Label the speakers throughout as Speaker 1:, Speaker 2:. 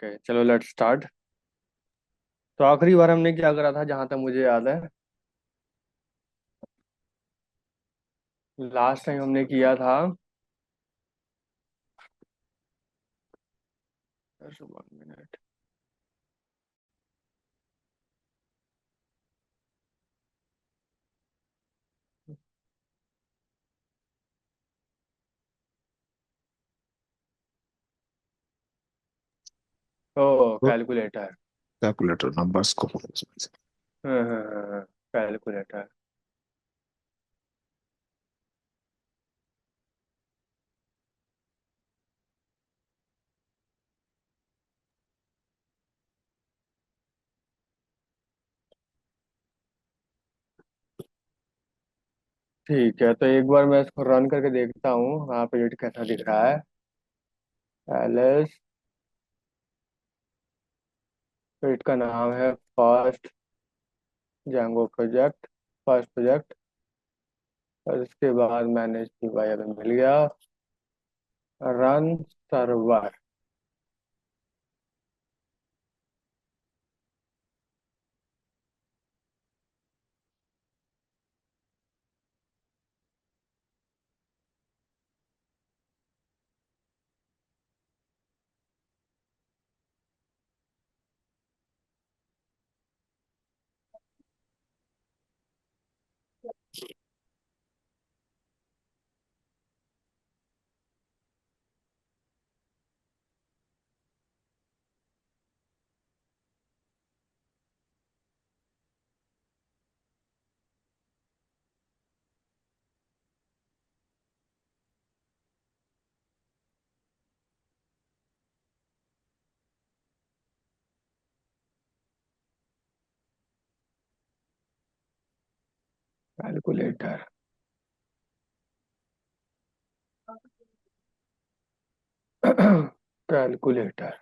Speaker 1: Okay, चलो let's start. तो आखिरी बार हमने क्या करा था, जहां तक मुझे याद है। लास्ट टाइम हमने किया था। Just 1 minute। ओ, कैलकुलेटर।
Speaker 2: कैलकुलेटर नंबर्स को।
Speaker 1: हाँ हाँ हाँ हाँ, कैलकुलेटर। ठीक है, तो एक बार मैं इसको रन करके देखता हूँ वहाँ पे रेट कैसा दिख रहा है। एलिस। रेट का नाम है first Django project. First project. और इसके बाद मैनेज पीवाई अभी मिल गया। Run server. कैलकुलेटर। कैलकुलेटर।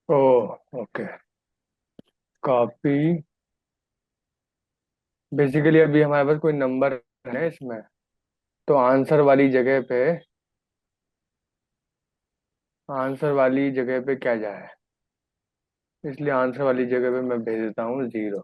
Speaker 1: ओ, ओके। कॉपी। बेसिकली अभी हमारे पास कोई नंबर है इसमें, तो आंसर वाली जगह पे, आंसर वाली जगह पे क्या जाए। इसलिए आंसर वाली जगह पे मैं भेज देता हूँ 0।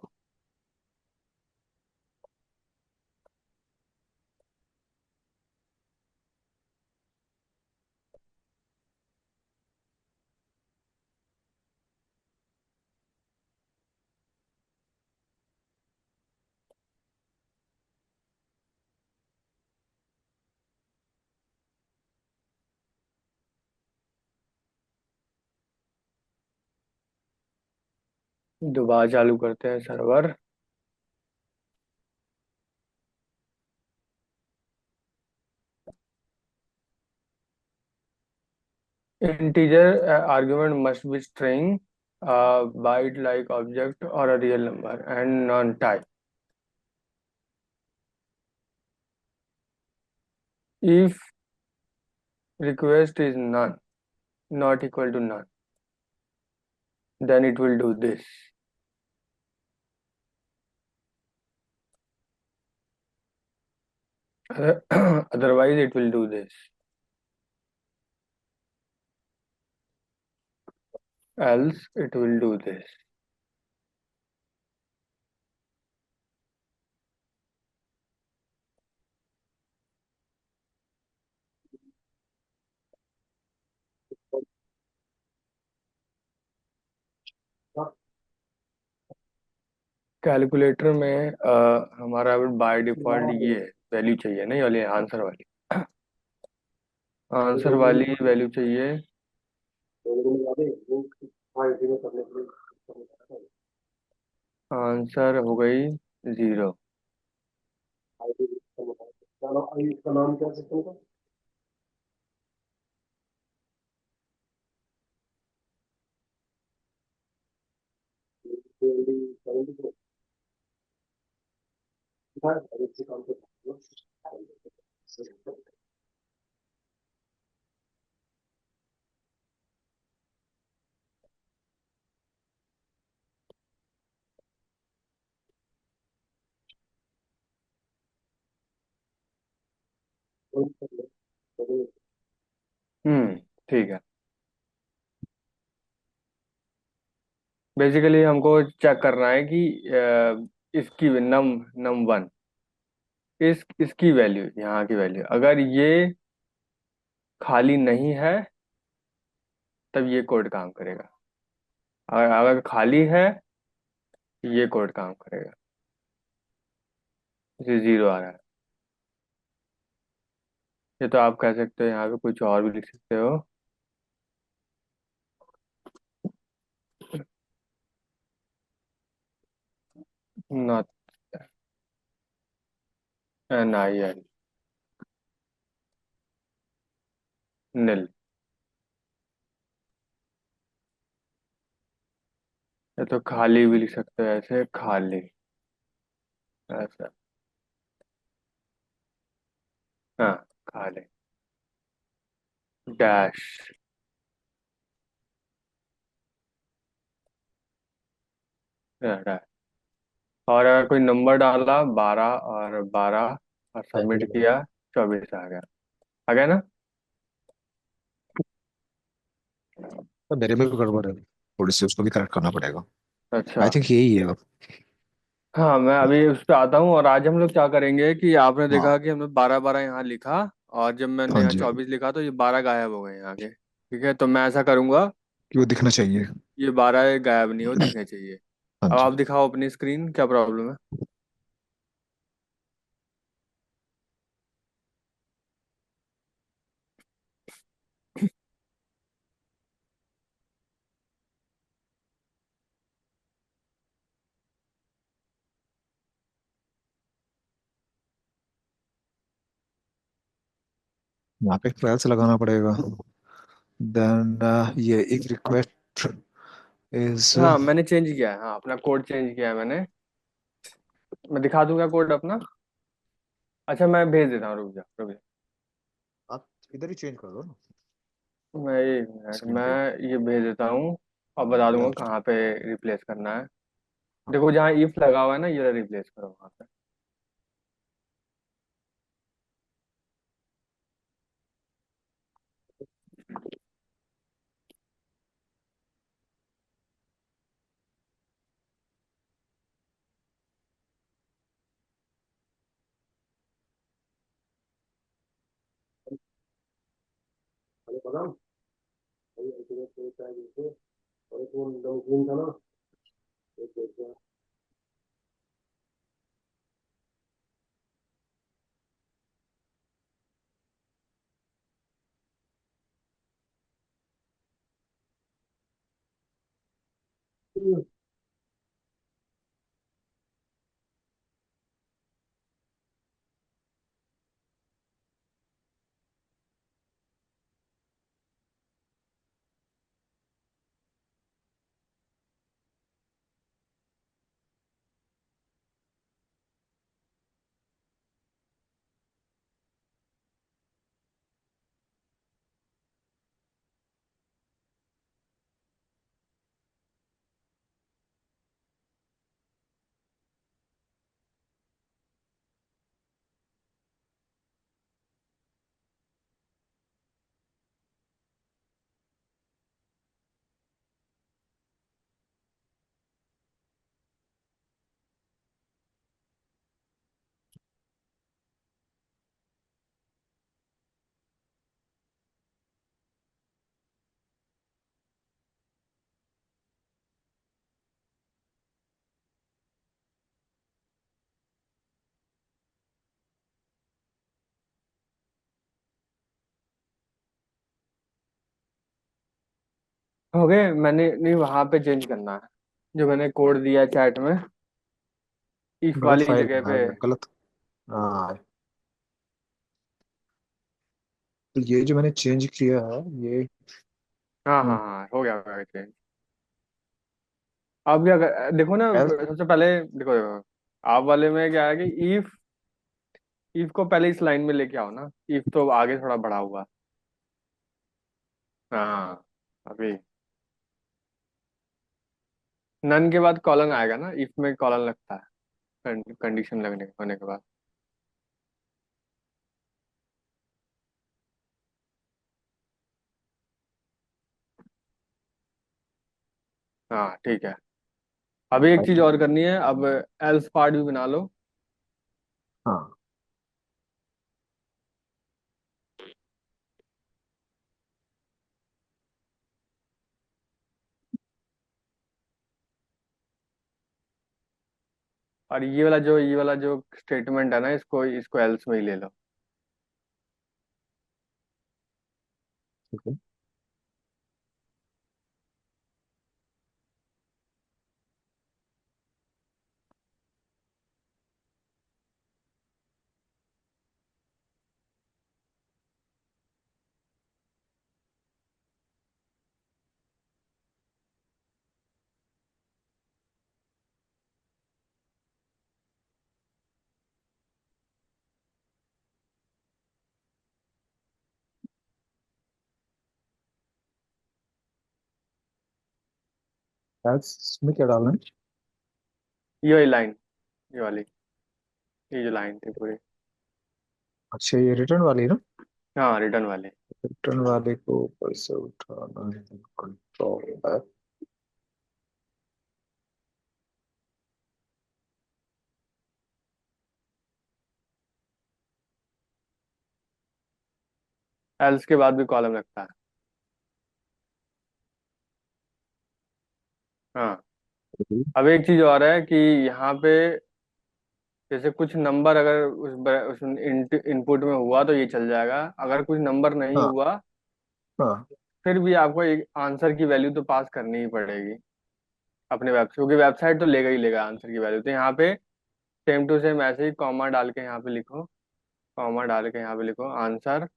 Speaker 1: दोबारा चालू करते हैं server. Integer argument must be string, byte like object और a real number and none type. If request is none, not equal to none, then it will do this. Otherwise it will do this. Else it will do this. Calculator में हमारा by default ये value चाहिए, नहीं वाली answer वाली। Answer वाली value चाहिए। Answer हो गई 0। ठीक है। बेसिकली हमको चेक करना है कि इसकी नम वन, इसकी वैल्यू, यहाँ की वैल्यू अगर ये खाली नहीं है तब ये कोड काम करेगा। अगर खाली है ये कोड काम करेगा। इसे 0 आ रहा है। ये तो आप कह सकते हो, यहाँ पे कुछ और भी लिख सकते हो। नॉट NIL, नील। ये तो खाली भी लिख सकते हो, ऐसे खाली, ऐसा। हाँ, खाली, डैश, डैश। और अगर कोई नंबर डाला 12 और 12 और सबमिट किया, 24 आ गया। आ गया ना?
Speaker 2: तो मेरे में भी गड़बड़ है थोड़ी सी, उसको भी करेक्ट करना पड़ेगा।
Speaker 1: अच्छा।
Speaker 2: आई थिंक यही है अब।
Speaker 1: हाँ, मैं अभी उस पर आता हूँ। और आज हम लोग क्या करेंगे कि आपने देखा
Speaker 2: हाँ।
Speaker 1: कि हमने 12 12 यहाँ लिखा, और जब मैंने
Speaker 2: हाँ
Speaker 1: यहाँ
Speaker 2: जी।
Speaker 1: 24 लिखा तो ये 12 गायब हो गए यहाँ के। ठीक है, तो मैं ऐसा करूंगा,
Speaker 2: कि वो दिखना चाहिए।
Speaker 1: ये 12 गायब नहीं हो, दिखने चाहिए।
Speaker 2: हाँ
Speaker 1: अब
Speaker 2: जी।
Speaker 1: आप दिखाओ अपनी स्क्रीन, क्या प्रॉब्लम है?
Speaker 2: यहाँ पे ट्रायल्स लगाना पड़ेगा। देन ये एक रिक्वेस्ट इज।
Speaker 1: हाँ, मैंने चेंज किया है। हाँ, अपना कोड चेंज किया है मैंने। मैं दिखा दूंगा कोड अपना। अच्छा, मैं भेज देता हूँ, रुक जा रुक जा।
Speaker 2: आप इधर ही चेंज कर दो ना,
Speaker 1: मैं एक मिनट,
Speaker 2: स्क्रीन
Speaker 1: मैं
Speaker 2: पे।
Speaker 1: ये भेज देता हूँ। और बता दूंगा
Speaker 2: या
Speaker 1: कहाँ पे रिप्लेस करना है। देखो, जहाँ इफ लगा हुआ है ना, ये रिप्लेस करो वहाँ पे। हो गए। मैंने नहीं, वहां पे चेंज करना है जो मैंने कोड दिया चैट में, इफ
Speaker 2: गलत
Speaker 1: वाली
Speaker 2: फाइल
Speaker 1: जगह
Speaker 2: में आ
Speaker 1: पे।
Speaker 2: गया, गलत। हाँ, तो ये जो मैंने चेंज किया है ये।
Speaker 1: हाँ हाँ हाँ, हो गया चेंज। अब क्या देखो ना,
Speaker 2: एल्स।
Speaker 1: सबसे पहले देखो देखो, आप वाले में क्या है कि इफ, इफ को पहले इस लाइन में लेके आओ ना। इफ तो आगे थोड़ा बढ़ा हुआ। हाँ, अभी नन के बाद कॉलन आएगा ना, इफ में कॉलन लगता है कंडीशन लगने होने के बाद। हाँ ठीक है। अभी एक चीज और करनी है अब, एल्स पार्ट भी बना लो।
Speaker 2: हाँ,
Speaker 1: और ये वाला जो स्टेटमेंट है ना, इसको इसको एल्स में ही ले लो।
Speaker 2: ठीक है। एल्स में क्या डालना है?
Speaker 1: ये वाली लाइन, ये वाली, ये जो लाइन थी पूरी।
Speaker 2: अच्छा, ये रिटर्न वाली ना?
Speaker 1: हाँ, रिटर्न वाली।
Speaker 2: रिटर्न वाले को ऊपर से उठाना है, कंट्रोल है।
Speaker 1: एल्स के बाद भी कॉलम लगता है। हाँ। अब एक चीज और है कि यहाँ पे जैसे कुछ नंबर अगर उस इनपुट में हुआ तो ये चल जाएगा, अगर कुछ नंबर नहीं
Speaker 2: हाँ
Speaker 1: हुआ
Speaker 2: हाँ।
Speaker 1: फिर भी आपको एक आंसर की वैल्यू तो पास करनी ही पड़ेगी अपने वेबसाइट, क्योंकि वेबसाइट तो लेगा ही लेगा आंसर की वैल्यू। तो यहाँ पे सेम टू सेम ऐसे ही कॉमा डाल के यहाँ पे लिखो, कॉमा डाल के यहाँ पे लिखो आंसर।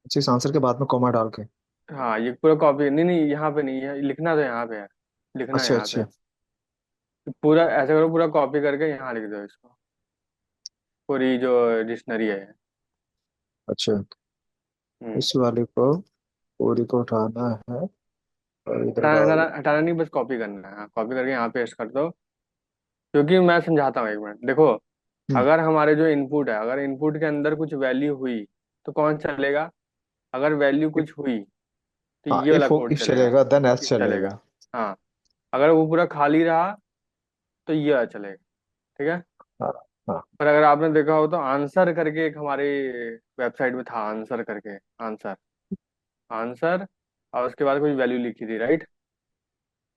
Speaker 2: अच्छा, इस आंसर के बाद में कॉमा डाल के।
Speaker 1: हाँ, ये पूरा कॉपी नहीं, नहीं यहाँ पे नहीं है, लिखना तो यहाँ पे है, लिखना
Speaker 2: अच्छा
Speaker 1: यहाँ पे
Speaker 2: अच्छा।
Speaker 1: है। पूरा ऐसे करो, पूरा कॉपी करके यहाँ लिख दो इसको, पूरी जो डिक्शनरी है।
Speaker 2: अच्छा,
Speaker 1: हम्म।
Speaker 2: इस वाले को पूरी को उठाना है और इधर
Speaker 1: हटाना
Speaker 2: डाल।
Speaker 1: हटाना हटाना नहीं, बस कॉपी करना है। हाँ, कॉपी करके यहाँ पेस्ट कर दो। क्योंकि मैं समझाता हूँ, एक मिनट देखो।
Speaker 2: हम्म।
Speaker 1: अगर हमारे जो इनपुट है, अगर इनपुट के अंदर कुछ वैल्यू हुई तो कौन चलेगा? अगर वैल्यू कुछ हुई तो
Speaker 2: हाँ,
Speaker 1: ये वाला
Speaker 2: इफ
Speaker 1: कोड
Speaker 2: इफ
Speaker 1: चलेगा,
Speaker 2: चलेगा देन एस
Speaker 1: इफ चलेगा।
Speaker 2: चलेगा।
Speaker 1: हाँ, अगर वो पूरा खाली रहा तो ये वाला चलेगा। ठीक है।
Speaker 2: हाँ हाँ।
Speaker 1: पर अगर आपने देखा हो तो आंसर करके एक हमारी वेबसाइट में था, आंसर करके, आंसर, आंसर, और उसके बाद कुछ वैल्यू लिखी थी, राइट?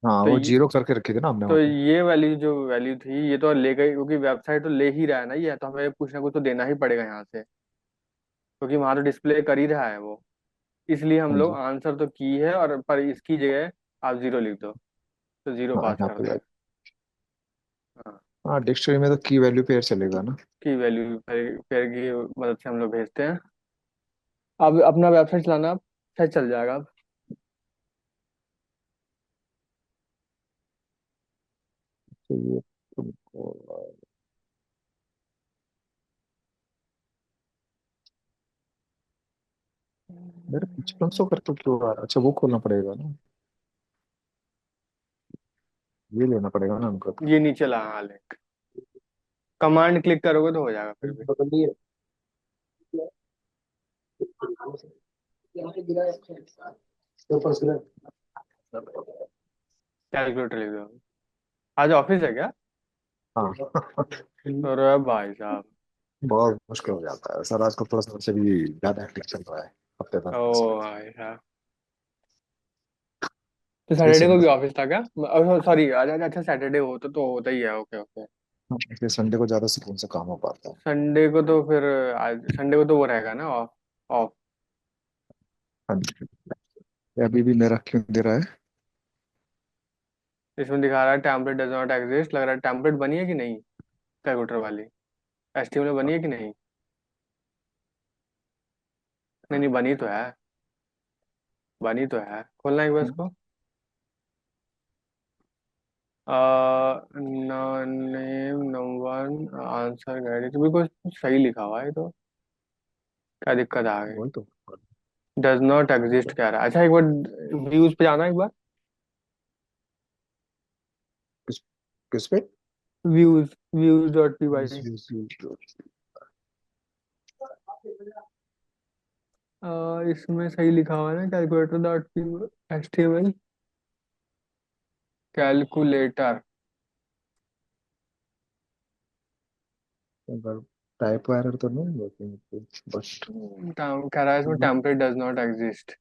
Speaker 2: हाँ,
Speaker 1: तो
Speaker 2: वो
Speaker 1: ये,
Speaker 2: जीरो करके रखी थी ना हमने
Speaker 1: तो
Speaker 2: वहाँ पे।
Speaker 1: ये वाली जो वैल्यू थी ये तो ले गई, क्योंकि वेबसाइट तो ले ही रहा है ना ये, तो हमें कुछ ना कुछ तो देना ही पड़ेगा यहाँ से, क्योंकि वहां तो डिस्प्ले कर ही रहा है वो। इसलिए हम
Speaker 2: हाँ
Speaker 1: लोग
Speaker 2: जी।
Speaker 1: आंसर तो की है, और पर इसकी जगह आप जीरो लिख दो, तो जीरो
Speaker 2: हाँ,
Speaker 1: पास
Speaker 2: यहाँ
Speaker 1: कर
Speaker 2: पे
Speaker 1: देगा।
Speaker 2: लाइक।
Speaker 1: हाँ,
Speaker 2: हाँ, डिक्शनरी में तो की वैल्यू पेयर चलेगा ना?
Speaker 1: की वैल्यू पेयर की मदद से हम लोग भेजते हैं। अब अपना वेबसाइट चलाना, अब शायद चल जाएगा अब।
Speaker 2: तो ये तुमको मेरे पीछे 500 करके क्यों आ रहा है? अच्छा, वो खोलना पड़ेगा ना। ये लेना पड़ेगा ना हमको।
Speaker 1: ये नीचे ला, हाँ ले, कमांड क्लिक करोगे तो हो जाएगा फिर भी।
Speaker 2: बदलिए।
Speaker 1: कैलकुलेटर लिख दो। आज ऑफिस है क्या?
Speaker 2: हाँ।
Speaker 1: अरे भाई साहब।
Speaker 2: बहुत मुश्किल हो जाता है सर, आजकल थोड़ा सा से भी ज्यादा हेक्टिक चल रहा है। हफ्ते भर
Speaker 1: ओ
Speaker 2: से।
Speaker 1: भाई साहब, तो
Speaker 2: इसलिए
Speaker 1: सैटरडे को भी
Speaker 2: संडे।
Speaker 1: ऑफिस था क्या? सॉरी, अच्छा सैटरडे हो तो होता ही है, ओके ओके।
Speaker 2: इसलिए संडे को ज्यादा सुकून से काम हो पाता है।
Speaker 1: संडे को तो फिर, आज संडे को तो वो रहेगा ना ऑफ, ऑफ।
Speaker 2: हाँ जी। ये अभी भी मेरा क्यों दे रहा है?
Speaker 1: इसमें दिखा रहा है टेम्पलेट डज नॉट एग्जिस्ट, लग रहा है टेम्पलेट बनी है कि नहीं, कैलकुलेटर वाली एचटीएमएल में बनी है कि नहीं। नहीं नहीं, बनी तो है, बनी तो है, खोलना एक बार इसको। नेम नंबर आंसर गाइड तो बिल्कुल सही लिखा हुआ है तो, क्या दिक्कत आ गई।
Speaker 2: वही तो।
Speaker 1: डज नॉट एग्जिस्ट कह रहा है। अच्छा एक बार व्यूज पे जाना एक बार।
Speaker 2: किस किस पे?
Speaker 1: Views, views dot P Y. इसमें सही लिखा हुआ है ना, calculator dot P H T M L, calculator.
Speaker 2: Type error तो नहीं वर्किंग, बट
Speaker 1: कह रहा है इसमें टेम्पलेट डज नॉट एग्जिस्ट।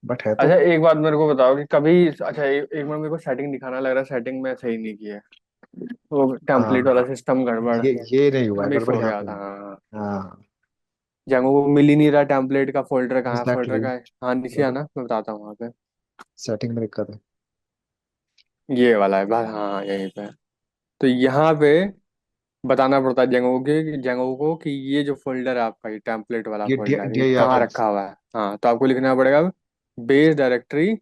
Speaker 2: है तो।
Speaker 1: अच्छा एक बात मेरे को बताओ कि कभी, अच्छा एक बार मेरे को सेटिंग दिखाना, लग रहा है सेटिंग में सही नहीं की है, वो टेम्पलेट वाला
Speaker 2: हाँ,
Speaker 1: सिस्टम गड़बड़
Speaker 2: ये नहीं हुआ है,
Speaker 1: मिस
Speaker 2: गड़बड़
Speaker 1: हो
Speaker 2: यहाँ
Speaker 1: गया
Speaker 2: पे
Speaker 1: था।
Speaker 2: हुई
Speaker 1: हाँ,
Speaker 2: है। हाँ,
Speaker 1: जंगो को मिल ही नहीं रहा टेम्पलेट का फोल्डर, कहाँ है फोल्डर
Speaker 2: एग्जैक्टली।
Speaker 1: का है। हाँ नीचे आना, मैं बताता हूँ वहाँ पे।
Speaker 2: सेटिंग में दिक्कत है।
Speaker 1: ये वाला है बस, हाँ यहीं पे। तो यहाँ पे बताना पड़ता है जेंगो को कि ये जो फोल्डर है आपका, ये टेम्पलेट वाला
Speaker 2: ये
Speaker 1: फोल्डर, ये
Speaker 2: DIR
Speaker 1: कहाँ
Speaker 2: है।
Speaker 1: रखा हुआ है। हाँ तो आपको लिखना पड़ेगा बेस डायरेक्टरी,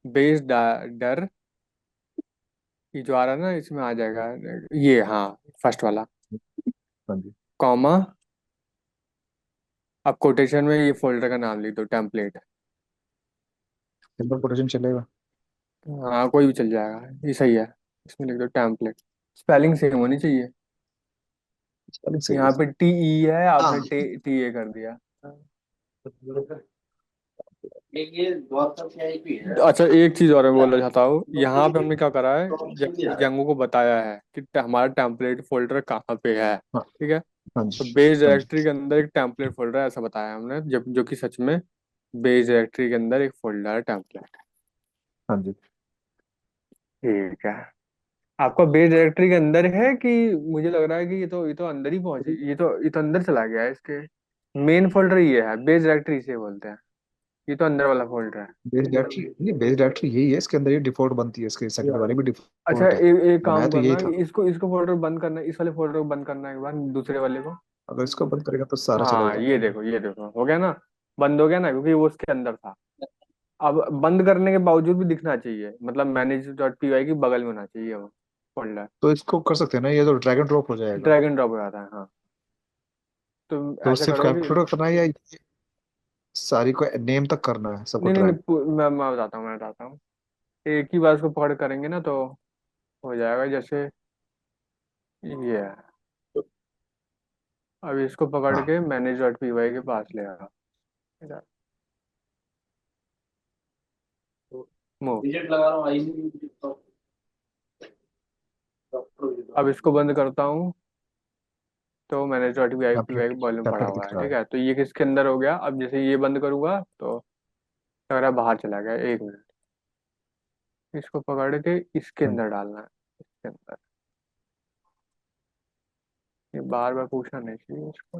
Speaker 1: बेस डर, ये जो आ रहा है ना इसमें आ जाएगा, ये हाँ फर्स्ट वाला,
Speaker 2: हाँ जी।
Speaker 1: कॉमा, अब कोटेशन में ये फोल्डर का नाम लिख दो टेम्पलेट।
Speaker 2: सिंपल कोटेशन चलेगा?
Speaker 1: हाँ कोई भी चल जाएगा, ये सही है। इसमें लिख दो टेम्पलेट, स्पेलिंग सेम होनी चाहिए।
Speaker 2: स्पेलिंग सही है।
Speaker 1: यहाँ पे टी ई है, आपने
Speaker 2: हाँ।
Speaker 1: टी ए कर दिया।
Speaker 2: एक ये व्हाट्सएप की आईपी है।
Speaker 1: अच्छा एक चीज और मैं
Speaker 2: क्या?
Speaker 1: बोलना चाहता हूँ, यहाँ पे
Speaker 2: हाँ।
Speaker 1: हमने क्या करा है, जंगू को बताया है कि हमारा टेम्पलेट फोल्डर कहाँ पे है, ठीक है।
Speaker 2: हाँ
Speaker 1: तो
Speaker 2: जी।
Speaker 1: बेस
Speaker 2: हाँ जी।
Speaker 1: डायरेक्टरी के अंदर एक टेम्पलेट फोल्डर है ऐसा बताया हमने, जब जो कि सच में बेस डायरेक्टरी के अंदर एक फोल्डर है टेम्पलेट।
Speaker 2: हाँ जी।
Speaker 1: ठीक है। आपका बेस डायरेक्टरी के अंदर है कि, मुझे लग रहा है कि ये तो अंदर ही पहुंचे, ये तो अंदर चला गया है इसके। मेन फोल्डर ये है, बेस डायरेक्टरी इसे बोलते हैं, ये तो अंदर वाला फोल्डर है।
Speaker 2: बेस डायरेक्टरी नहीं, बेस डायरेक्ट्री यही है, इसके अंदर ये डिफॉल्ट बनती है, इसके सेकंड वाली भी
Speaker 1: अच्छा
Speaker 2: डिफॉल्ट है।
Speaker 1: एक
Speaker 2: बनाया
Speaker 1: काम
Speaker 2: तो यही
Speaker 1: करना,
Speaker 2: था।
Speaker 1: इसको फोल्डर बंद करना, इस वाले फोल्डर को बंद करना एक बार, दूसरे वाले को।
Speaker 2: अगर इसको बंद करेगा तो सारा
Speaker 1: हाँ
Speaker 2: चलेगा।
Speaker 1: ये देखो हो गया ना, बंद हो गया ना, क्योंकि वो उसके अंदर था। अब बंद करने के बावजूद भी दिखना चाहिए, मतलब मैनेज डॉट पी वाई की बगल में होना चाहिए वो फोल्डर।
Speaker 2: तो इसको कर सकते हैं ना, ये तो ड्रैग एंड ड्रॉप हो जाएगा।
Speaker 1: ड्रैग एंड ड्रॉप हो जाता है, हाँ। तो
Speaker 2: तो
Speaker 1: ऐसा
Speaker 2: सिर्फ
Speaker 1: करो कि,
Speaker 2: कैलकुलेटर करना है या सारी को नेम तक करना है, सबको
Speaker 1: नहीं नहीं नहीं,
Speaker 2: ड्रैग?
Speaker 1: मैं बताता हूँ एक ही बार उसको पकड़ करेंगे ना तो हो जाएगा। जैसे ये है, अब इसको पकड़
Speaker 2: हाँ।
Speaker 1: के मैनेज डॉट पी वाई के पास ले आना, मूव।
Speaker 2: रिजेक्ट लगा रहा हूँ, आई नहीं।
Speaker 1: अब इसको बंद करता हूँ, तो manage dot P Y
Speaker 2: template
Speaker 1: के वॉल्यूम पड़ा
Speaker 2: टेम्पलेट
Speaker 1: हुआ
Speaker 2: दिख
Speaker 1: है,
Speaker 2: रहा
Speaker 1: ठीक
Speaker 2: है।
Speaker 1: है। तो ये किसके अंदर हो गया, अब जैसे ये बंद करूंगा तो लग रहा है बाहर चला गया, एक मिनट। इसको पकड़ के इसके
Speaker 2: हाँ
Speaker 1: अंदर डालना है, इसके अंदर। ये बार बार पूछना नहीं चाहिए इसको।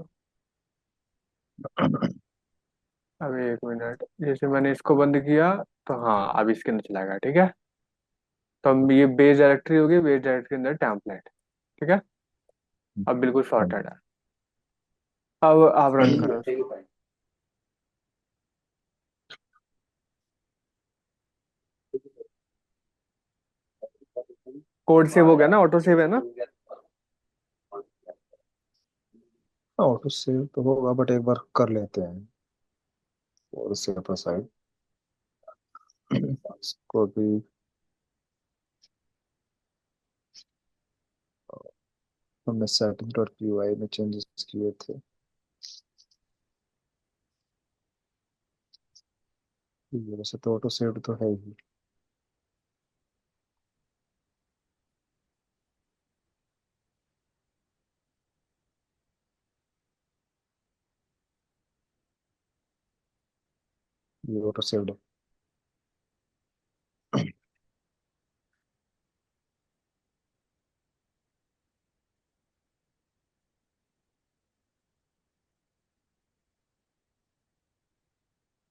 Speaker 1: अब एक मिनट, जैसे मैंने इसको बंद किया, तो हाँ अब इसके अंदर चला गया, ठीक है। तो अब ये बेस डायरेक्टरी होगी, बेस डायरेक्टरी के अंदर टेम्पलेट, ठीक है। अब बिल्कुल
Speaker 2: हाँ
Speaker 1: सॉर्टेड है। अब आप रन करो
Speaker 2: जी।
Speaker 1: उसको। कोड सेव हो गया ना, ऑटो सेव है ना।
Speaker 2: हाँ, ऑटो सेव तो होगा, बट एक बार कर लेते हैं और सेव पर साइड इसको भी। हमने सेटिंग डॉट पी में चेंजेस किए थे, ये वैसे तो ऑटो सेव तो है ही। ये ऑटो सेव्ड है।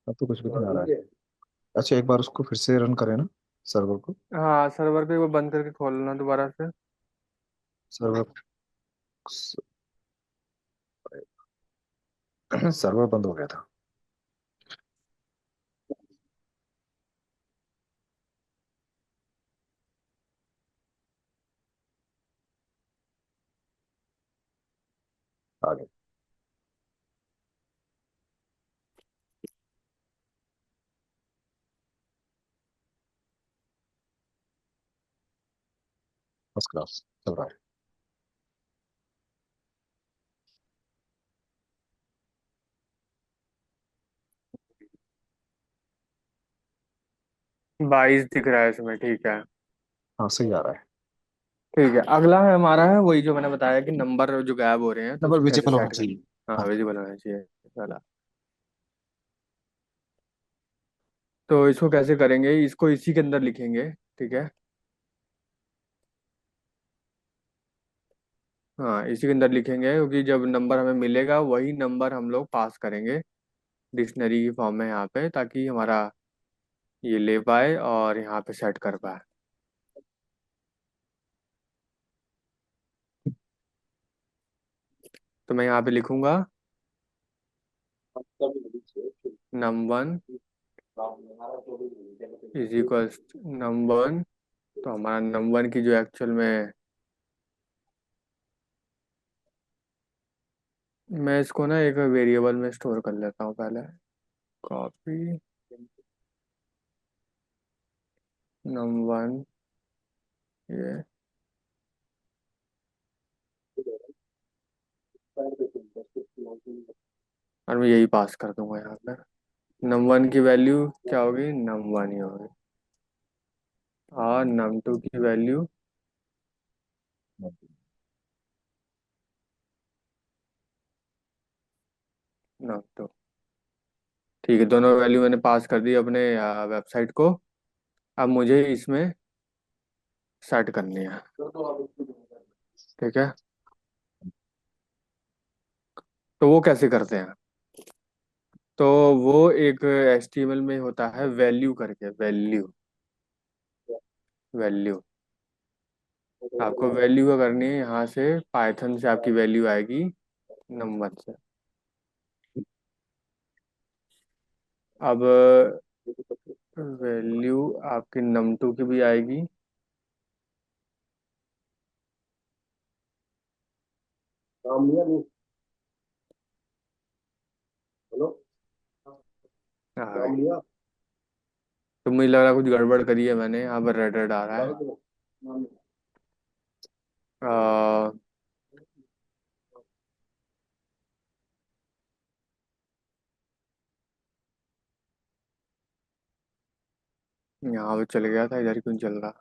Speaker 2: अब तो कुछ भी नहीं आ रहा है। अच्छा, एक बार उसको फिर से रन करें ना, सर्वर को।
Speaker 1: हाँ, सर्वर पे वो बंद करके खोलना दोबारा से।
Speaker 2: सर्वर सर्वर बंद हो गया था। आ गया। फर्स्ट क्लास चल रहा है।
Speaker 1: 22 दिख रहा है इसमें, ठीक है।
Speaker 2: हाँ, सही आ रहा है।
Speaker 1: ठीक है, अगला है हमारा है वही जो मैंने बताया कि नंबर जो गायब हो रहे हैं तो
Speaker 2: नंबर
Speaker 1: उसको कैसे
Speaker 2: विजिबल होना
Speaker 1: सेट
Speaker 2: चाहिए।
Speaker 1: करना। हाँ,
Speaker 2: हाँ।
Speaker 1: विजिबल होना चाहिए वाला। तो इसको कैसे करेंगे, इसको इसी के अंदर लिखेंगे। ठीक है। हाँ, इसी के अंदर लिखेंगे क्योंकि जब नंबर हमें मिलेगा वही नंबर हम लोग पास करेंगे डिक्शनरी की फॉर्म में यहाँ पे, ताकि हमारा ये ले पाए और यहाँ पे सेट कर पाए। तो मैं यहाँ पे लिखूंगा num1 इज इक्वल्स num1। तो हमारा num1 की जो एक्चुअल में, मैं इसको ना एक वेरिएबल में स्टोर कर लेता हूँ पहले। कॉपी num1 ये, और मैं यही पास कर दूंगा यहाँ पे। num1 की वैल्यू क्या होगी, num1 ही होगी। और num2 की वैल्यू num2। ठीक है, दोनों वैल्यू मैंने पास कर दी अपने वेबसाइट को। अब मुझे इसमें सेट करनी है। ठीक है। तो वो कैसे करते हैं, तो वो एक HTML में होता है वैल्यू करके, वैल्यू, वैल्यू। आपको वैल्यू का करनी है, यहाँ से पाइथन से आपकी वैल्यू आएगी नंबर से। अब वैल्यू आपकी num2 की भी आएगी। आ गई। तो मुझे लग रहा है कुछ गड़बड़ करी है मैंने, यहाँ पर रेड रेड आ रहा है। आ, यहाँ पे चल गया था, इधर क्यों चल रहा।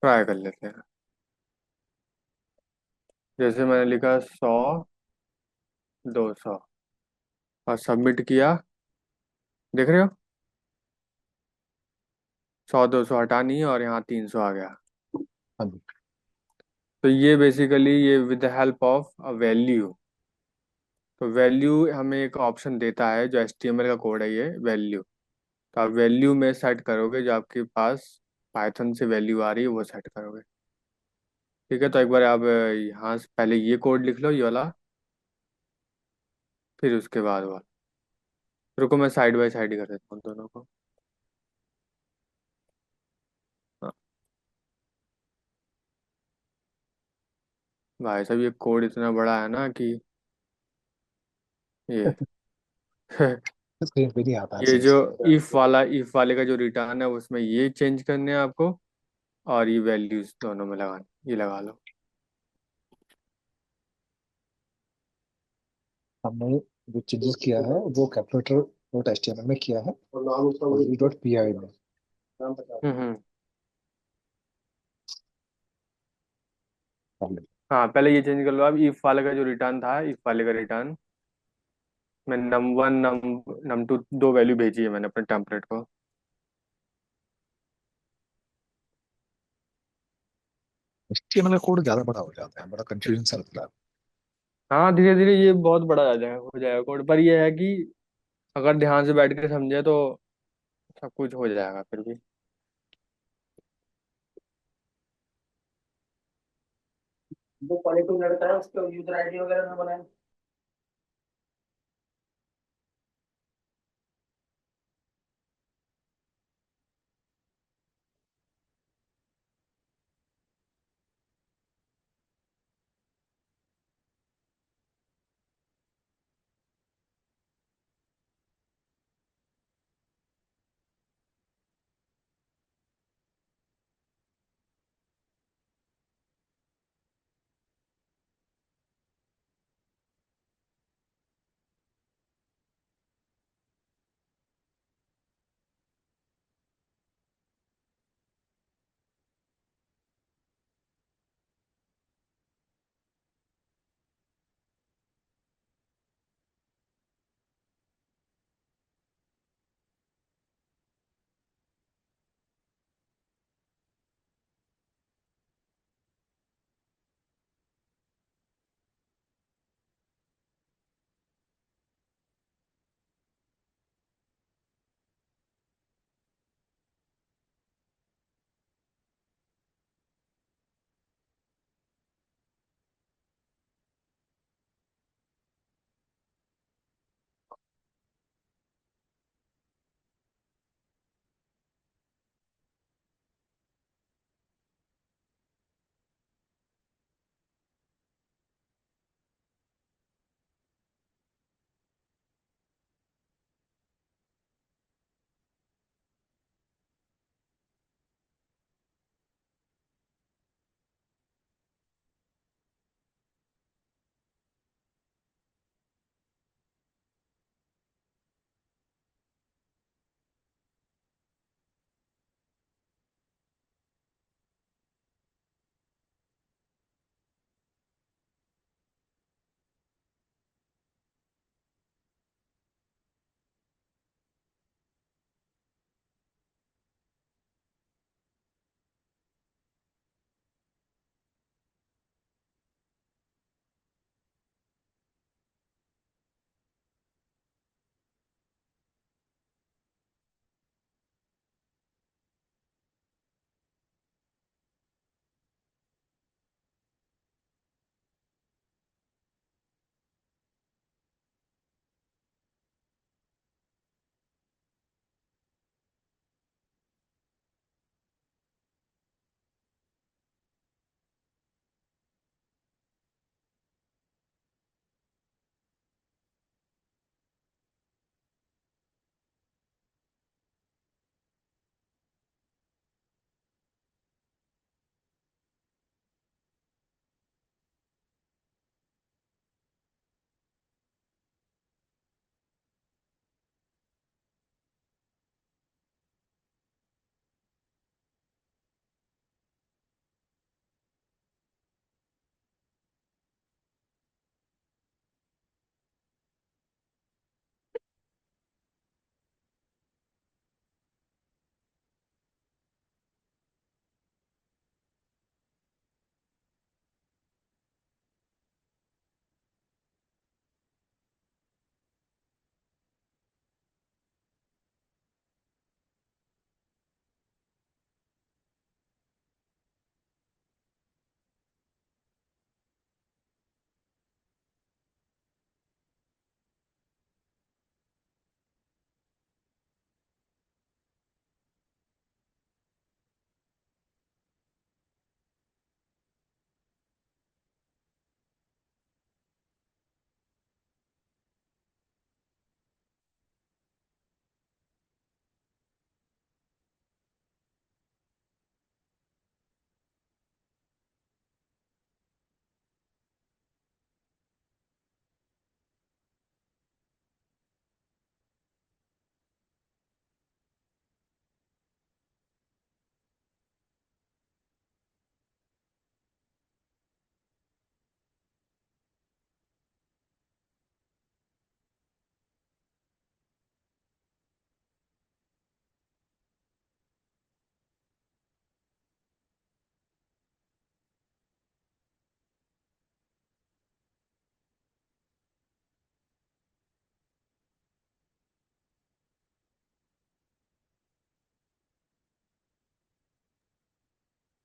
Speaker 1: ट्राई कर लेते हैं। जैसे मैंने लिखा 100 200 और सबमिट किया, देख रहे हो 100 200 हटा नहीं और यहाँ 300 आ गया।
Speaker 2: हाँ जी।
Speaker 1: तो ये बेसिकली ये with the help of a value. तो वैल्यू हमें एक ऑप्शन देता है, जो HTML का कोड है ये वैल्यू। तो आप वैल्यू में सेट करोगे, जो आपके पास पाइथन से वैल्यू आ रही है वो सेट करोगे। ठीक है, तो एक बार आप यहाँ से पहले ये कोड लिख लो, ये वाला, फिर उसके बाद वाला। रुको, मैं साइड बाय साइड ही कर देता हूँ दोनों को। हाँ, भाई साहब ये कोड इतना बड़ा है ना कि ये
Speaker 2: स्क्रीन पे नहीं आता है
Speaker 1: ये
Speaker 2: सही
Speaker 1: जो
Speaker 2: से।
Speaker 1: इफ वाले का जो रिटर्न है उसमें ये चेंज करने हैं आपको, और ये वैल्यूज दोनों में लगानी, ये लगा लो।
Speaker 2: हमने जो चेंजेस किया है वो calculator dot H T M L में किया है, और डॉट पी आई में।
Speaker 1: हम्म।
Speaker 2: पहले।
Speaker 1: हाँ, पहले ये चेंज कर लो। अब इफ वाले का जो रिटर्न था, इफ वाले का रिटर्न मैं num1 num2 दो वैल्यू भेजी है मैंने अपने टेम्पलेट को।
Speaker 2: HTML का कोड ज्यादा बड़ा हो जाता है, बड़ा कंफ्यूजन सा लगता है।
Speaker 1: हाँ, धीरे धीरे ये बहुत बड़ा हो जाएगा कोड, पर ये है कि अगर ध्यान से बैठ के समझे तो सब कुछ हो जाएगा फिर भी।
Speaker 3: जो पॉलिटिव लड़का है उसके यूजर आईडी वगैरह ना बनाए।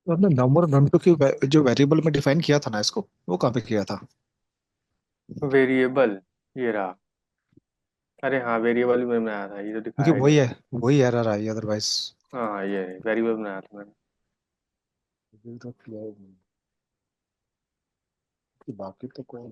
Speaker 2: तो आपने नंबर नंबर की जो वेरिएबल में डिफाइन किया था ना इसको, वो कहाँ पे किया था?
Speaker 1: वेरिएबल, ये रहा। अरे हाँ, वेरिएबल में बनाया था, ये तो
Speaker 2: क्योंकि
Speaker 1: दिखाया ही नहीं
Speaker 2: वही
Speaker 1: है।
Speaker 2: है, वही एरर आई अदरवाइज।
Speaker 1: हाँ हाँ, ये वेरिएबल बनाया था मैंने।
Speaker 2: बाकी तो कोई।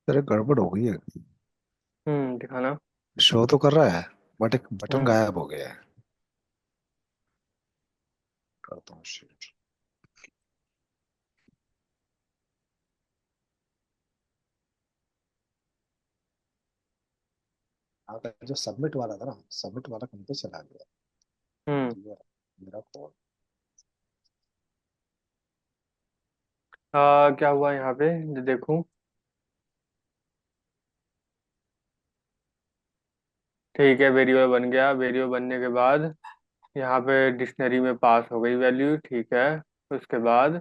Speaker 2: तेरे गड़बड़ हो गई है।
Speaker 1: दिखाना।
Speaker 2: शो तो कर रहा है, बट एक बटन
Speaker 1: हम्म।
Speaker 2: गायब हो गया है। करता हूँ शेयर। आपका जो सबमिट वाला था ना, सबमिट वाला कहीं पे चला गया।
Speaker 1: हम्म।
Speaker 2: क्लियर। मेरा कोड।
Speaker 1: क्या हुआ यहाँ पे, देखूं। ठीक है, वेरिएबल बन गया। वेरिएबल बनने के बाद यहाँ पे डिक्शनरी में पास हो गई वैल्यू, ठीक है। उसके बाद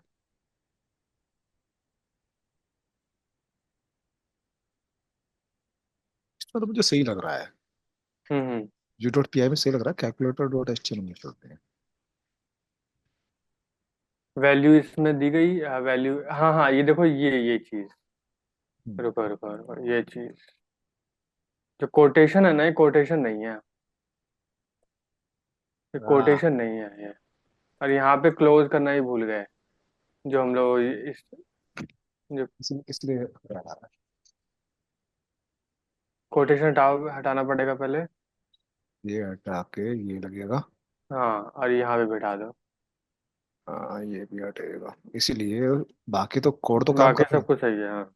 Speaker 2: इसमें तो मुझे सही लग रहा है।
Speaker 1: Hmm.
Speaker 2: U dot P I में सही लग रहा है, calculator dot H T M में चलते हैं।
Speaker 1: वैल्यू इसमें दी गई, वैल्यू, हाँ हाँ, ये देखो, ये चीज।
Speaker 2: हम्म।
Speaker 1: रुको रुको रुको, ये चीज जो कोटेशन है ना, ये कोटेशन नहीं है। ये
Speaker 2: हाँ।
Speaker 1: कोटेशन नहीं है ये। और यहाँ पे क्लोज करना ही भूल गए, जो हम लोग इस जो
Speaker 2: इसमें इसलिए हटा रहा है।
Speaker 1: कोटेशन हटाना पड़ेगा पहले।
Speaker 2: ये हटा के ये लगेगा।
Speaker 1: हाँ, और यहाँ पे बैठा दो।
Speaker 2: हाँ, ये भी हटेगा इसीलिए। बाकी तो कोड तो काम
Speaker 1: बाकी
Speaker 2: कर रहा
Speaker 1: सब
Speaker 2: है।
Speaker 1: कुछ सही है, हाँ।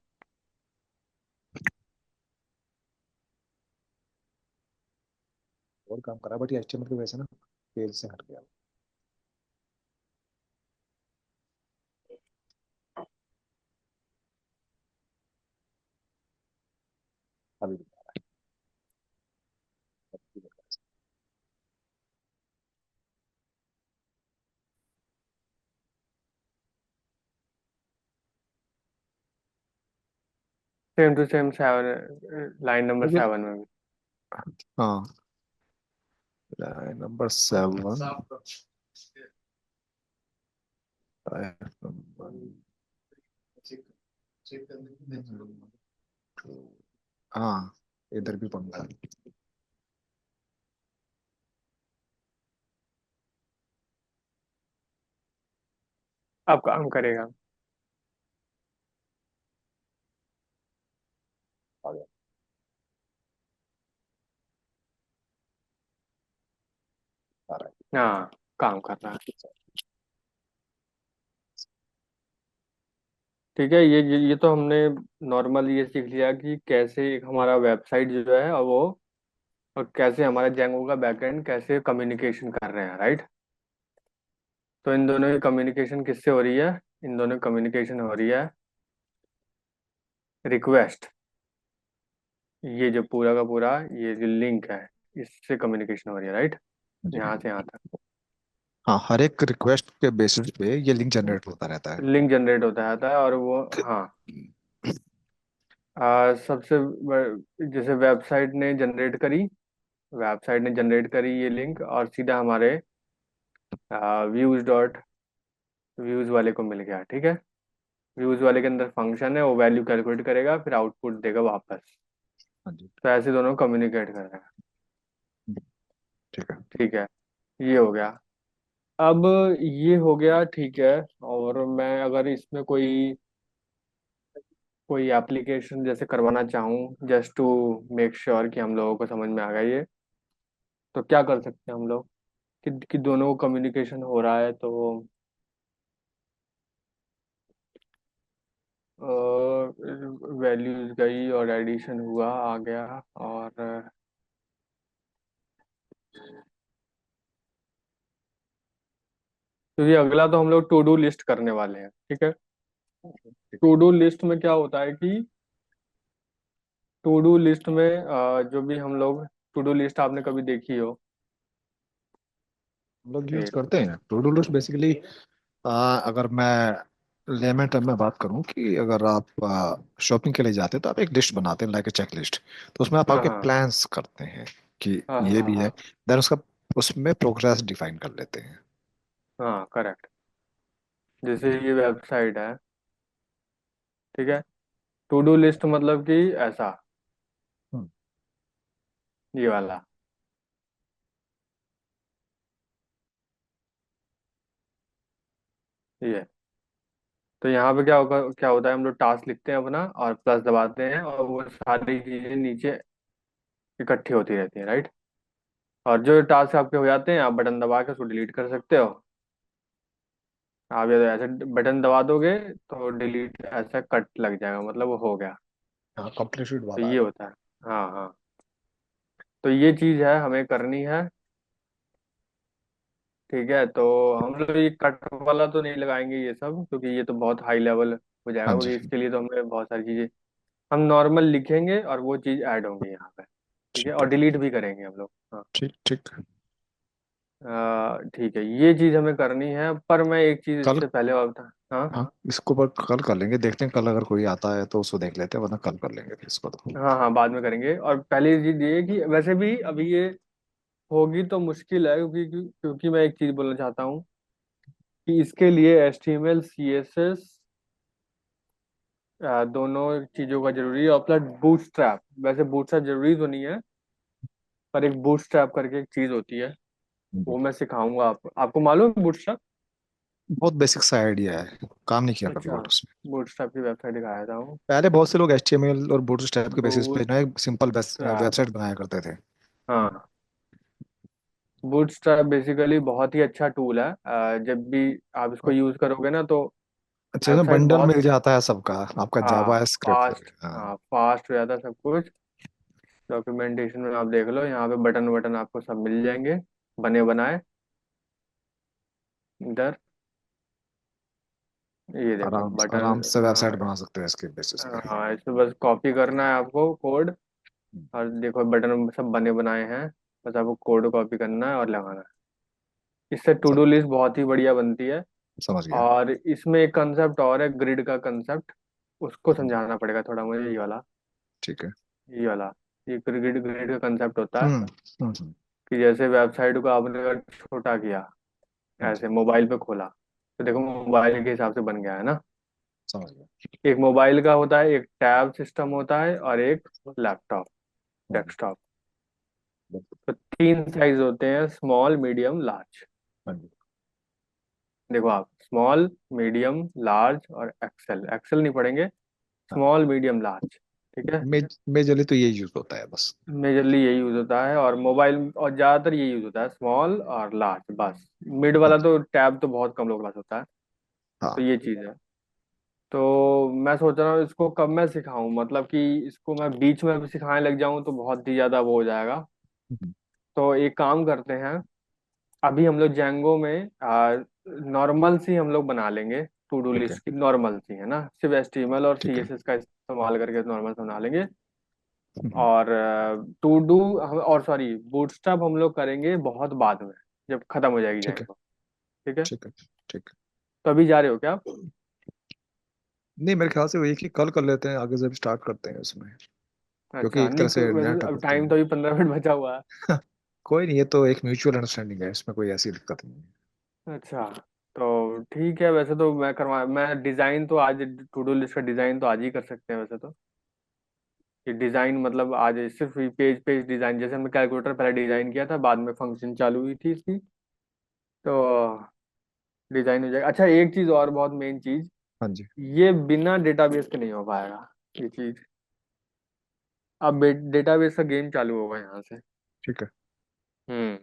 Speaker 2: कोड काम कर रहा है, बट ये एचटीएमएल की वजह से ना पेज से हट गया। अभी भी
Speaker 1: same to same 7, line number
Speaker 2: लेकिन
Speaker 1: 7 में भी।
Speaker 2: हाँ, लाइन नंबर 7। हाँ, इधर भी पंगा है।
Speaker 1: अब काम करेगा।
Speaker 2: आ गया। आ रहा
Speaker 1: हाँ, काम कर रहा है। ठीक है, ये तो हमने नॉर्मल ये सीख लिया कि कैसे एक हमारा वेबसाइट जो है और वो, और कैसे हमारा जेंगो का बैकएंड कैसे कम्युनिकेशन कर रहे हैं, राइट। तो इन दोनों की कम्युनिकेशन किससे हो रही है? इन दोनों की कम्युनिकेशन हो रही है रिक्वेस्ट, ये जो पूरा का पूरा ये जो लिंक है इससे कम्युनिकेशन हो रही है, राइट।
Speaker 2: है जी।
Speaker 1: यहाँ से यहाँ तक
Speaker 2: हाँ, हर एक रिक्वेस्ट के बेसिस पे ये लिंक जनरेट होता रहता है।
Speaker 1: लिंक जनरेट होता था, और वो, हाँ, जैसे वेबसाइट ने जनरेट करी ये लिंक और सीधा हमारे व्यूज व्यूज वाले को मिल गया, ठीक है। व्यूज वाले के अंदर फंक्शन है, वो वैल्यू कैलकुलेट करेगा, फिर आउटपुट देगा वापस।
Speaker 2: हाँ जी।
Speaker 1: तो ऐसे दोनों कम्युनिकेट कर रहे हैं।
Speaker 2: ठीक है।
Speaker 1: ठीक है, ये हो गया। अब ये हो गया, ठीक है। और मैं अगर इसमें कोई कोई एप्लीकेशन जैसे करवाना चाहूँ, जस्ट टू मेक श्योर कि हम लोगों को समझ में आ गया ये, तो क्या कर सकते हैं हम लोग कि दोनों को कम्युनिकेशन हो रहा है, तो वैल्यूज गई और एडिशन हुआ आ गया। और क्योंकि अगला तो हम लोग टू डू लिस्ट करने वाले हैं, ठीक है।
Speaker 2: ठीक है।
Speaker 1: टू डू लिस्ट में क्या होता है कि टू डू लिस्ट में जो भी हम लोग, टू डू लिस्ट आपने कभी देखी हो?
Speaker 2: हम लोग यूज
Speaker 1: एक,
Speaker 2: करते हैं टू डू लिस्ट बेसिकली। अगर मैं लेमन टर्म में बात करूं कि अगर आप शॉपिंग के लिए जाते हैं तो आप एक लिस्ट बनाते हैं, लाइक ए चेक लिस्ट। तो उसमें आप
Speaker 1: हाँ
Speaker 2: आपके
Speaker 1: हाँ
Speaker 2: प्लान्स करते हैं कि
Speaker 1: हाँ
Speaker 2: ये
Speaker 1: हाँ
Speaker 2: भी है।
Speaker 1: हाँ
Speaker 2: देन उसका उसमें प्रोग्रेस डिफाइन कर लेते हैं।
Speaker 1: हाँ, करेक्ट। जैसे ये वेबसाइट है, ठीक है। टू डू लिस्ट मतलब कि ऐसा,
Speaker 2: हम्म।
Speaker 1: ये वाला, ये। तो यहाँ पे क्या होगा, क्या होता है, हम लोग टास्क लिखते हैं अपना और प्लस दबाते हैं और वो सारी चीजें नीचे इकट्ठी होती रहती हैं, राइट। और जो टास्क आपके हो जाते हैं आप बटन दबा के उसको डिलीट कर सकते हो। आप ये ऐसे बटन दबा दोगे तो डिलीट ऐसा कट लग जाएगा, मतलब वो हो गया।
Speaker 2: हाँ, कंप्लीटेड
Speaker 1: तो
Speaker 2: वाला
Speaker 1: ये
Speaker 2: है।
Speaker 1: होता है। हाँ हाँ, तो ये चीज है हमें करनी है। ठीक है, तो हम लोग ये कट वाला तो नहीं लगाएंगे ये सब, क्योंकि ये तो बहुत हाई लेवल हो जाएगा,
Speaker 2: हाँ जी।
Speaker 1: क्योंकि इसके लिए तो हमें बहुत सारी चीजें, हम नॉर्मल लिखेंगे और वो चीज ऐड होंगी यहाँ पे। ठीक है,
Speaker 2: ठीक
Speaker 1: और
Speaker 2: है।
Speaker 1: डिलीट भी करेंगे हम लोग, हाँ।
Speaker 2: ठीक ठीक।
Speaker 1: ठीक है, ये चीज हमें करनी है, पर मैं एक चीज
Speaker 2: कल।
Speaker 1: इससे पहले बता, हाँ
Speaker 2: हाँ, इसको पर कल कर लेंगे, देखते हैं कल अगर कोई आता है तो उसको देख लेते हैं, वरना कल कर लेंगे फिर इसको तो।
Speaker 1: हाँ हाँ, बाद में करेंगे। और पहली चीज ये कि वैसे भी अभी ये होगी तो मुश्किल है, क्योंकि मैं एक चीज बोलना चाहता हूँ कि इसके लिए HTML CSS दोनों चीजों का जरूरी है, और प्लस बूटस्ट्रैप। वैसे बूटस्ट्रैप जरूरी तो नहीं है, पर एक बूटस्ट्रैप करके एक चीज होती है,
Speaker 2: हम्म।
Speaker 1: वो मैं सिखाऊंगा आपको मालूम है बूटस्ट्रैप?
Speaker 2: बहुत बेसिक सा आइडिया है, काम नहीं किया कभी
Speaker 1: अच्छा,
Speaker 2: बट उसमें।
Speaker 1: बूटस्ट्रैप की वेबसाइट दिखाया था हूँ।
Speaker 2: पहले बहुत से लोग HTML और बूटस्ट्रैप के बेसिस पे ना एक सिंपल
Speaker 1: बूटस्ट्रैप,
Speaker 2: वेबसाइट बनाया करते थे।
Speaker 1: हाँ। बूटस्ट्रैप बेसिकली बहुत ही अच्छा टूल है। जब भी आप इसको यूज करोगे ना तो
Speaker 2: अच्छा, इसमें
Speaker 1: वेबसाइट
Speaker 2: बंडल
Speaker 1: बहुत,
Speaker 2: मिल जाता है सबका, आपका
Speaker 1: हाँ,
Speaker 2: जावा स्क्रिप्ट।
Speaker 1: फास्ट,
Speaker 2: हाँ।
Speaker 1: हाँ फास्ट हो जाता है सब कुछ। डॉक्यूमेंटेशन में आप देख लो, यहाँ पे बटन बटन आपको सब मिल जाएंगे बने बनाए। इधर ये देखो
Speaker 2: आराम
Speaker 1: बटन।
Speaker 2: आराम से वेबसाइट बना सकते हैं इसके बेसिस पे।
Speaker 1: हाँ, इसमें बस कॉपी करना है आपको कोड, और देखो बटन सब बने बनाए हैं, बस आपको कोड कॉपी करना है और लगाना है। इससे टू डू
Speaker 2: सब
Speaker 1: लिस्ट बहुत ही बढ़िया बनती है।
Speaker 2: समझ गया।
Speaker 1: और इसमें एक कंसेप्ट और है, ग्रिड का कंसेप्ट, उसको
Speaker 2: हाँ जी।
Speaker 1: समझाना पड़ेगा थोड़ा मुझे,
Speaker 2: ठीक है।
Speaker 1: ये वाला, ये ग्रिड ग्रिड का कंसेप्ट होता है।
Speaker 2: हम्म। हम्म।
Speaker 1: कि जैसे वेबसाइट को आपने अगर छोटा किया,
Speaker 2: हाँ जी।
Speaker 1: ऐसे मोबाइल पे खोला, तो देखो मोबाइल के हिसाब से बन गया है ना।
Speaker 2: समझ गया।
Speaker 1: एक मोबाइल का होता है, एक टैब सिस्टम होता है, और एक लैपटॉप,
Speaker 2: हाँ जी।
Speaker 1: डेस्कटॉप।
Speaker 2: बिल्कुल।
Speaker 1: तो तीन साइज होते हैं, स्मॉल मीडियम लार्ज।
Speaker 2: हाँ जी।
Speaker 1: देखो आप, स्मॉल मीडियम लार्ज और एक्सेल, एक्सेल नहीं पढ़ेंगे,
Speaker 2: हाँ।
Speaker 1: Small medium large. ठीक है।
Speaker 2: मेजरली तो ये यूज होता है बस।
Speaker 1: मेजरली यही यूज होता है, और मोबाइल और ज्यादातर यही यूज होता है, स्मॉल और लार्ज बस। मिड
Speaker 2: हाँ
Speaker 1: वाला
Speaker 2: जी।
Speaker 1: तो टैब तो बहुत कम लोगों के पास होता है। तो
Speaker 2: हाँ।
Speaker 1: ये चीज है। तो मैं सोच रहा हूँ इसको कब मैं सिखाऊं, मतलब कि इसको मैं बीच में भी सिखाने लग जाऊं तो बहुत ही ज्यादा वो हो जाएगा।
Speaker 2: हम्म,
Speaker 1: तो एक काम करते हैं, अभी हम लोग जैंगो में नॉर्मल सी हम लोग बना लेंगे, टू डू
Speaker 2: ठीक है।
Speaker 1: लिस्ट की नॉर्मल सी, है ना, सिर्फ HTML और
Speaker 2: ठीक है।
Speaker 1: CSS का इस्तेमाल करके नॉर्मल से बना लेंगे।
Speaker 2: हम्म,
Speaker 1: और टू डू और सॉरी बूटस्ट्रैप हम लोग करेंगे बहुत बाद में, जब खत्म हो जाएगी
Speaker 2: ठीक है।
Speaker 1: जैंगो। ठीक है।
Speaker 2: ठीक है। ठीक है।
Speaker 1: तो अभी जा रहे हो क्या आप?
Speaker 2: नहीं, मेरे ख्याल से वही कि कल कर लेते हैं, आगे से भी स्टार्ट करते हैं उसमें, क्योंकि
Speaker 1: अच्छा,
Speaker 2: एक
Speaker 1: नहीं
Speaker 2: तरह
Speaker 1: तो
Speaker 2: से नया
Speaker 1: वैसे अब
Speaker 2: टॉपिक तो
Speaker 1: टाइम तो
Speaker 2: है।
Speaker 1: अभी 15 मिनट बचा हुआ है।
Speaker 2: कोई नहीं, ये तो एक म्यूचुअल अंडरस्टैंडिंग है, इसमें कोई ऐसी दिक्कत नहीं है।
Speaker 1: अच्छा, तो ठीक है, वैसे तो मैं डिजाइन तो आज, टू डू लिस्ट का डिजाइन तो आज ही कर सकते हैं वैसे तो। ये डिजाइन मतलब आज सिर्फ पेज पेज डिजाइन, जैसे हमने कैलकुलेटर पहले डिजाइन किया था, बाद में फंक्शन चालू हुई थी इसकी, तो डिजाइन हो जाएगा। अच्छा, एक चीज और बहुत मेन चीज,
Speaker 2: हाँ जी।
Speaker 1: ये बिना डेटाबेस के नहीं हो पाएगा ये चीज। अब डेटाबेस का गेम चालू होगा यहाँ से।
Speaker 2: ठीक है।
Speaker 1: हम्म।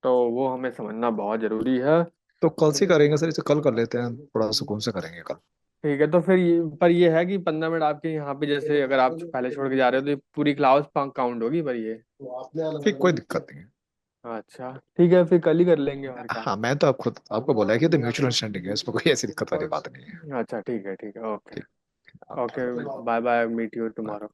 Speaker 1: तो वो हमें समझना बहुत जरूरी है।
Speaker 2: तो कल से करेंगे सर, इसे कल कर लेते हैं, थोड़ा सुकून से करेंगे कल।
Speaker 1: ठीक है, तो फिर पर ये है कि 15 मिनट आपके यहाँ पे, जैसे अगर आप पहले छोड़ के जा रहे हो तो ये पूरी क्लास काउंट होगी पर ये।
Speaker 2: ठीक, कोई दिक्कत नहीं है।
Speaker 1: अच्छा ठीक है, फिर कल ही कर लेंगे और क्या।
Speaker 2: हाँ, मैं तो आप खुद आपको बोला है कि तो म्यूचुअल अंडरस्टैंडिंग है, इसमें कोई ऐसी दिक्कत वाली बात नहीं है।
Speaker 1: अच्छा ठीक है, ठीक है, ओके।
Speaker 2: ठीक।
Speaker 1: Okay,
Speaker 2: okay.
Speaker 1: Bye bye, meet you tomorrow.